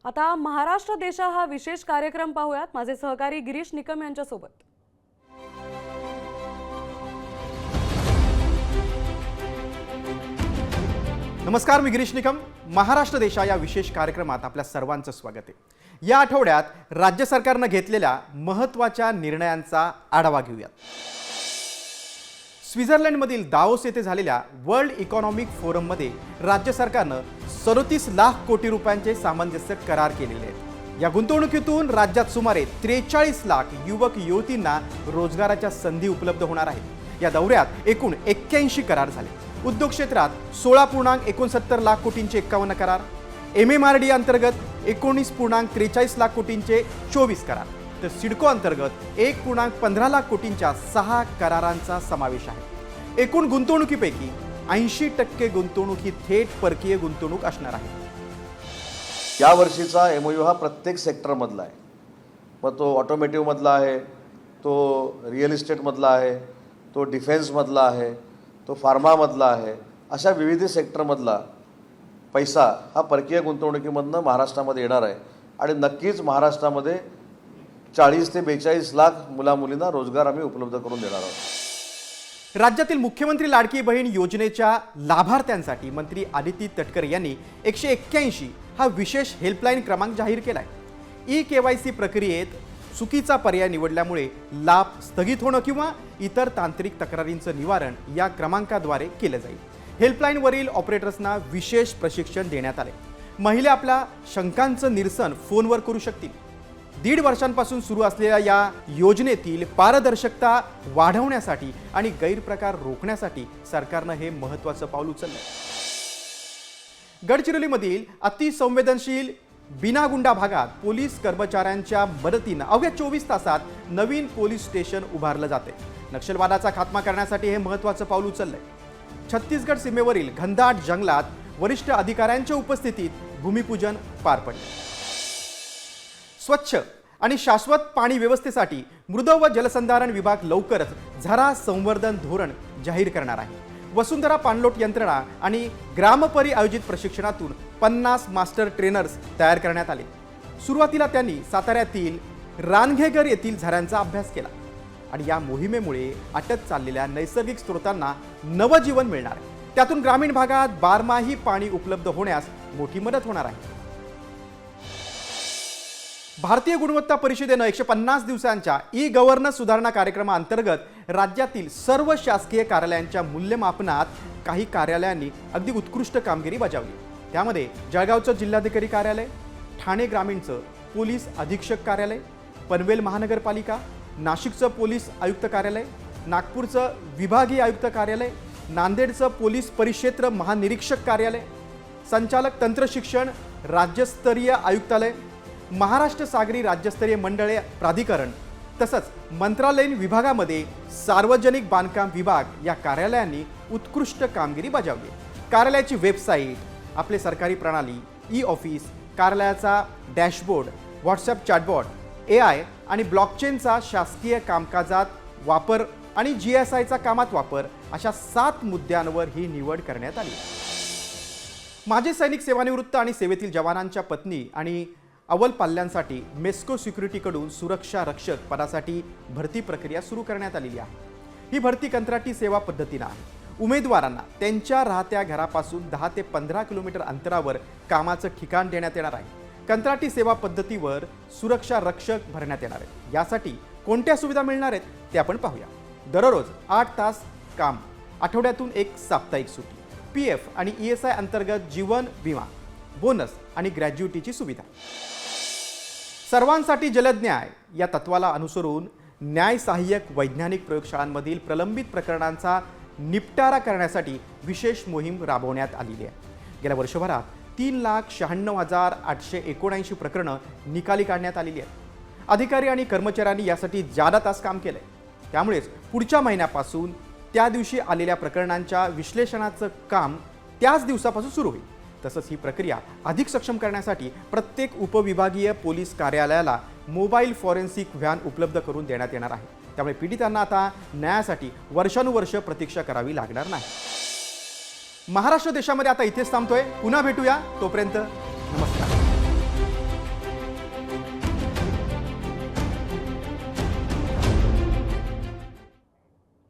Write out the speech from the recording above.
आता महाराष्ट्र देशा हा विशेष कार्यक्रम पाहूयात माझे सहकारी गिरीश निकम यांच्यासोबत। नमस्कार, मी गिरीश निकम। महाराष्ट्र देशा या विशेष कार्यक्रमात आपल्या सर्वांचं स्वागत आहे। या आठवड्यात राज्य सरकारने घेतलेल्या महत्त्वाच्या निर्णयांचा आढावा घेऊयात। स्वित्झर्लंडमधील दाओस येथे झालेल्या वर्ल्ड इकॉनॉमिक फोरममध्ये राज्य सरकारने 37 लाख कोटी रुपयांचे सामंजस्य करार केलेले आहेत। या गुंतवणुकीतून राज्यात सुमारे 43 लाख युवक युवतींना रोजगाराच्या संधी उपलब्ध होणार आहेत। या दौऱ्यात एकूण 81 करार झाले। उद्योग क्षेत्रात 16.69 लाख कोटींचे 51 करार, MMRD अंतर्गत 19.43 लाख कोटींचे 24 करार, तर सिडको अंतर्गत 1.15 लाख कोटींच्या 6 करारांचा समावेश आहे। एकूण गुंतवणुकीपैकी 80% गुंतवणूक ही थेट परकीय गुंतवणूक असणार आहे। या वर्षीचा MOU हा प्रत्येक सेक्टरमधला आहे। मग तो ऑटोमेटिव्हमधला आहे, तो रिअल इस्टेटमधला आहे, तो डिफेन्समधला आहे, तो फार्मामधला आहे। अशा विविध सेक्टरमधला पैसा हा परकीय गुंतवणुकीमधनं महाराष्ट्रामध्ये येणार आहे आणि नक्कीच महाराष्ट्रामध्ये 40 ते 42 लाख मुलामुलींना रोजगार आम्ही उपलब्ध करून देणार आहोत। राज्यातील मुख्यमंत्री लाडकी बहीण योजनेच्या लाभार्थ्यांसाठी मंत्री आदिती तटकरे यांनी 181 हा विशेष हेल्पलाईन क्रमांक जाहीर केलाय। EKYC प्रक्रियेत चुकीचा पर्याय निवडल्यामुळे लाभ स्थगित होणं किंवा इतर तांत्रिक तक्रारींचं निवारण या क्रमांकाद्वारे केलं जाईल। हेल्पलाईनवरील ऑपरेटर्सना विशेष प्रशिक्षण देण्यात आले। महिला आपल्या शंकांचं निरसन फोनवर करू शकतील। 1.5 वर्षांपासून सुरू असलेल्या या योजनेतील पारदर्शकता वाढवण्यासाठी आणि गैरप्रकार रोखण्यासाठी सरकारनं हे महत्त्वाचं पाऊल उचललं। गडचिरोलीमधील अतिसंवेदनशील बिनागुंडा भागात पोलीस कर्मचाऱ्यांच्या मदतीनं अवघ्या 24 तासात नवीन पोलीस स्टेशन उभारलं जाते। नक्षलवादाचा खात्मा करण्यासाठी हे महत्त्वाचं पाऊल उचललंय। छत्तीसगड सीमेवरील घनदाट जंगलात वरिष्ठ अधिकाऱ्यांच्या उपस्थितीत भूमिपूजन पार पडले। स्वच्छ आणि शाश्वत पाणी व्यवस्थेसाठी मृद व जलसंधारण विभाग लवकरच झरा संवर्धन धोरण जाहीर करणार आहे। वसुंधरा पाणलोट यंत्रणा आणि ग्रामपरी आयोजित प्रशिक्षणातून 50 मास्टर ट्रेनर्स तयार करण्यात आले। सुरुवातीला त्यांनी साताऱ्यातील रानघेगर येथील झऱ्यांचा अभ्यास केला आणि या मोहिमेमुळे अटक चाललेल्या नैसर्गिक स्रोतांना नवजीवन मिळणार आहे। त्यातून ग्रामीण भागात बारमाही पाणी उपलब्ध होण्यास मोठी मदत होणार आहे। भारतीय गुणवत्ता परिषदेनं 150 दिवसांच्या ई-गव्हर्नन्स सुधारणा कार्यक्रमाअंतर्गत राज्यातील सर्व शासकीय कार्यालयांच्या मूल्यमापनात काही कार्यालयांनी अगदी उत्कृष्ट कामगिरी बजावली। त्यामध्ये जळगावचं जिल्हाधिकारी कार्यालय, ठाणे ग्रामीणचं पोलीस अधीक्षक कार्यालय, पनवेल महानगरपालिका, नाशिकचं पोलीस आयुक्त कार्यालय, नागपूरचं विभागीय आयुक्त कार्यालय, नांदेडचं पोलीस परिक्षेत्र महानिरीक्षक कार्यालय, संचालक तंत्रशिक्षण राज्यस्तरीय आयुक्तालय, महाराष्ट्र सागरी राज्यस्तरीय मंडळे प्राधिकरण तसंच मंत्रालयीन विभागामध्ये सार्वजनिक बांधकाम विभाग या कार्यालयांनी उत्कृष्ट कामगिरी बजावली। कार्यालयाची वेबसाईट, आपले सरकारी प्रणाली, ई-ऑफिस, कार्यालयाचा डॅशबोर्ड, व्हॉट्सॲप चॅटबॉट, AI आणि ब्लॉकचेनचा शासकीय कामकाजात वापर आणि GSIचा कामात वापर अशा 7 मुद्द्यांवर ही निवड करण्यात आली। माजी सैनिक, सेवानिवृत्त आणि सेवेतील जवानांच्या पत्नी आणि अव्वल पाल्यांसाठी मेस्को सिक्युरिटीकडून सुरक्षा रक्षक पदासाठी भरती प्रक्रिया सुरू करण्यात आलेली आहे। ही भरती कंत्राटी सेवा पद्धतीने आहे। उमेदवारांना त्यांच्या राहत्या घरापासून 10 ते 15 किलोमीटर अंतरावर कामाचं ठिकाण देण्यात येणार आहे। कंत्राटी सेवा पद्धतीवर सुरक्षा रक्षक भरण्यात येणार आहे। यासाठी कोणत्या सुविधा मिळणार आहेत ते आपण पाहूया। दररोज 8 तास काम, आठवड्यातून 1 साप्ताहिक सुट्टी, PF आणि ESI अंतर्गत जीवन विमा, बोनस आणि ग्रॅज्युइटीची सुविधा। सर्वांसाठी जलद न्याय या तत्वाला अनुसरून न्याय सहाय्यक वैज्ञानिक प्रयोगशाळांमधील प्रलंबित प्रकरणांचा निपटारा करण्यासाठी विशेष मोहीम राबवण्यात आलेली आहे। गेल्या वर्षभरात 3,96,879 प्रकरणं निकाली काढण्यात आलेली आहेत। अधिकारी आणि कर्मचाऱ्यांनी यासाठी जादा तास काम केलंय। त्यामुळेच पुढच्या महिन्यापासून त्या दिवशी आलेल्या प्रकरणांच्या विश्लेषणाचं काम त्याच दिवसापासून सुरू होईल। तसंच ही प्रक्रिया अधिक सक्षम करण्यासाठी प्रत्येक उपविभागीय पोलीस कार्यालयाला मोबाईल फॉरेन्सिक व्हॅन उपलब्ध करून देण्यात येणार आहे। त्यामुळे पीडितांना आता न्यायासाठी वर्षानुवर्ष प्रतीक्षा करावी लागणार नाही। महाराष्ट्र देशामध्ये आता इथेच थांबतोय। पुन्हा भेटूया, तोपर्यंत नमस्कार।